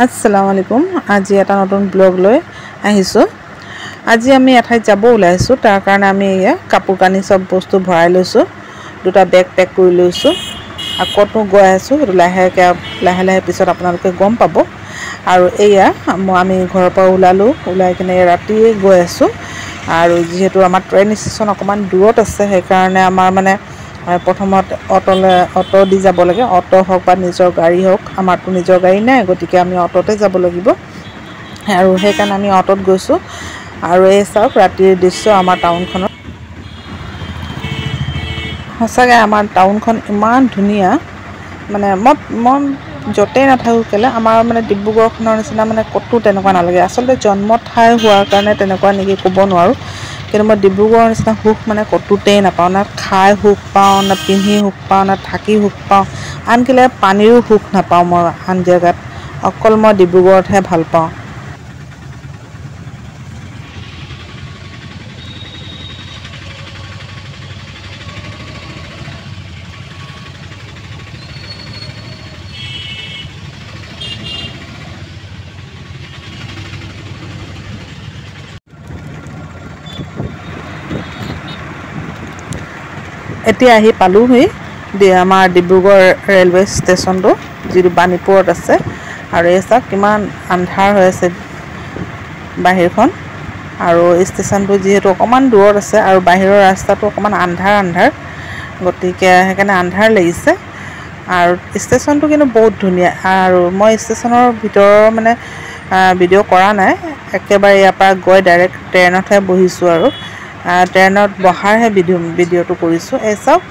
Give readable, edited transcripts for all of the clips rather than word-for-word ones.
আসসালামু আলাইকুম। আজি এটা নতুন ব্লগ লৈ আহিছোঁ। আজি আমি এঠাইত যাব ওলাইছোঁ, তাৰ কাৰণে আমি কাপোৰ কানি সব বস্তু ভৰাই লৈছোঁ। দুটা বেগ পেক কৰি লৈছোঁ। আকৌতো গৈ আছোঁ, সেইটো লাহে লাহে পিছত আপোনালোকে গম পাব। আৰু আমি ঘৰৰ পৰা ওলাই কিনে ৰাতিয়ে গৈ আছোঁ। আৰু যিহেতু আমাৰ ট্ৰেইন ষ্টেচন অকণমান দূৰত আছে, সেইকাৰণে আমাৰ মানে প্ৰথমত অটো দি যাব লাগে। অটো হওক বা নিজৰ গাড়ী হওক, আমাৰতো নিজৰ গাড়ী নাই, গতিকে আমি অটোতে যাব লাগিব। আৰু সেইকাৰণে আমি অটোত গৈছোঁ। আৰু চাওক ৰাতিৰ দৃশ্য আমাৰ টাউনখনত। সঁচাকৈ আমাৰ টাউনখন ইমান ধুনীয়া, মানে মই য'তেই নাথাকোঁ কেলৈ আমাৰ মানে ডিব্ৰুগড়খনৰ নিচিনা মানে ক'তো তেনেকুৱা নালাগে। আচলতে জন্ম ঠাই হোৱাৰ কাৰণে তেনেকুৱা নেকি ক'ব নোৱাৰোঁ, কিন্তু মই ডিব্ৰুগড়ৰ নিচিনা সুখ মানে ক'তোতেই নাপাওঁ। না খাই সুখ পাওঁ, না পিন্ধি সুখ পাওঁ, না থাকি সুখ পাওঁ, আনকালে পানীৰো সুখ নাপাওঁ মই আন জেগাত। অকল মই ডিব্ৰুগড়তহে ভাল পাওঁ। এতিয়া আহি পালোঁহি আমাৰ ডিব্ৰুগড় ৰেলৱে ষ্টেচনটো, যিটো বাণীপুৰত আছে। আৰু চাওক কিমান আন্ধাৰ হৈ আছে বাহিৰখন। আৰু ষ্টেচনটো যিহেতু অকণমান দূৰত আছে আৰু বাহিৰৰ ৰাস্তাটো অকণমান আন্ধাৰ, গতিকে সেইকাৰণে আন্ধাৰ লাগিছে। আৰু ষ্টেচনটো কিন্তু বহুত ধুনীয়া। আৰু মই ষ্টেচনৰ ভিতৰৰ মানে ভিডিঅ' কৰা নাই, একেবাৰে ইয়াৰ পৰা গৈ ডাইৰেক্ট ট্ৰেইনতহে বহিছোঁ। আৰু ট্ৰেইনত বহাৰহে ভিডিঅ'টো কৰিছোঁ। চাওক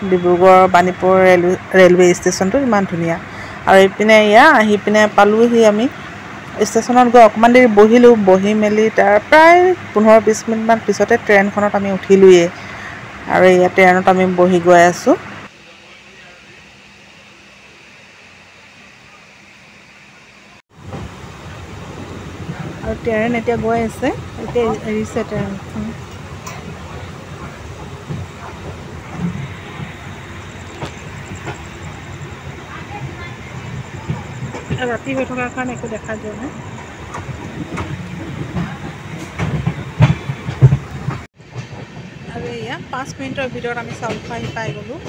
ডিব্ৰুগড় বাণীপুৰ ৰেলৱে ষ্টেচনটো ইমান ধুনীয়া। আৰু এইপিনে আহি পিনে পালোঁহি আমি ষ্টেচনত। গৈ অকণমান দেৰি বহিলোঁ, বহি মেলি তাৰ প্ৰায় 15-20 মিনিটমান পিছতে ট্ৰেইনখনত আমি উঠিলোঁৱেই। আৰু ট্ৰেইনত আমি বহি গৈ আছোঁ। আৰু ট্ৰেইন এতিয়া গৈ আছে, এতিয়া এৰিছে ট্ৰেইনখন। ৰাতি হৈ থকাৰ কাৰণে একো দেখা যোৱা নাই। আৰু 5 মিনিটৰ ভিতৰত আমি চাউল খোৱাহি পাই গ'লোঁ।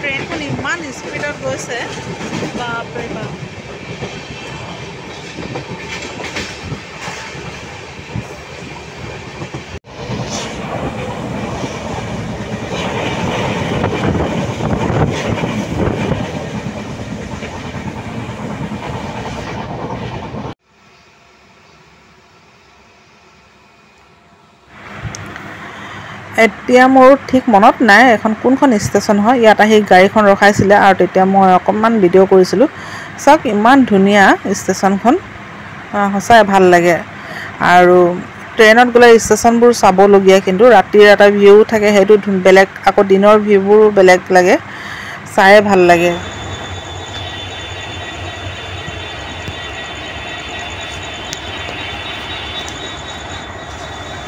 ট্ৰেইনখন ইমান স্পীডত গৈছে, বাপৰে বাপ। এতিয়া মোৰ ঠিক মনত নাই এখন কোনখন ষ্টেচন হয়। ইয়াত আহি গাড়ীখন ৰখাইছিলে আৰু তেতিয়া মই অকণমান ভিডিঅ' কৰিছিলোঁ। চাওক ইমান ধুনীয়া ষ্টেচনখন, সঁচাই ভাল লাগে। আৰু ট্ৰেইনত গ'লে ষ্টেচনবোৰ চাবলগীয়া, কিন্তু ৰাতিৰ এটা ভিউ থাকে, সেইটো বেলেগ। আকৌ দিনৰ ভিউবোৰো বেলেগ লাগে, চায়ে ভাল লাগে।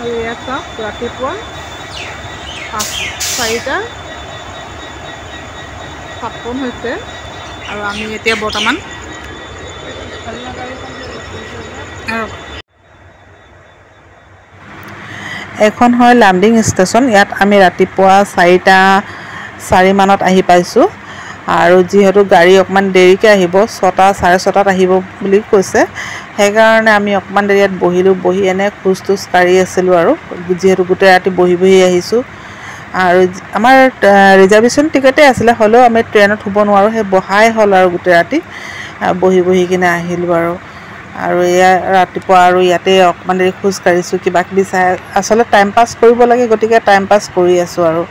আৰু ইয়াত চাওক ৰাতিপুৱা 4:56 হৈছে। আৰু আমি এতিয়া বৰ্তমান এখন হয় লামডিং ষ্টেচন। ইয়াত আমি ৰাতিপুৱা 4:04 মানত আহি পাইছোঁ। আৰু যিহেতু গাড়ী অকণমান দেৰিকৈ আহিব, 6:00-6:30 আহিব বুলি কৈছে, সেইকাৰণে আমি অকণমান দেৰি ইয়াত বহিলোঁ। বহি খোজ কাঢ়ি আছিলোঁ। আৰু যিহেতু গোটেই ৰাতি বহি আহিছোঁ। আৰু আমাৰ ৰিজাৰ্ভেশ্যন টিকেটেই আছিলে, হ'লেও আমি ট্ৰেইনত শুব নোৱাৰোঁ, সেই বহাই হ'ল আৰু গোটেই ৰাতি বহি কিনে আহিলোঁ। আৰু ৰাতিপুৱা আৰু ইয়াতে অকণমান দেৰি খোজ কাঢ়িছোঁ, কিবা কিবি চাই। আচলতে টাইম পাছ কৰিব লাগে, গতিকে টাইম পাছ কৰি আছোঁ। আৰু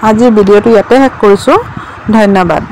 আজিৰ ভিডিঅ'টো ইয়াতে শেষ কৰিছোঁ। ধন্যবাদ।